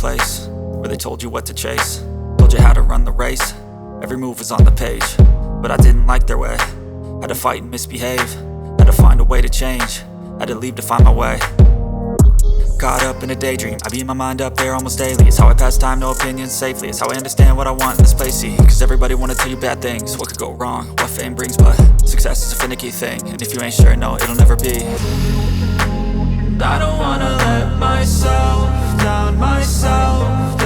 place where they told you what to chase, told you how to run the race. Every move was on the page, but I didn't like their way. Had to fight and misbehave, had to find a way to change, had to leave to find my way. Caught up in a daydream, I beat my mind up there almost daily. It's how I pass time, no opinions safely. It's how I understand what I want in this place, see. Cause everybody wanna tell you bad things, what could go wrong, what fame brings. But success is a finicky thing, and if you ain't sure, no, it'll never be. I don't wanna let myself down myself.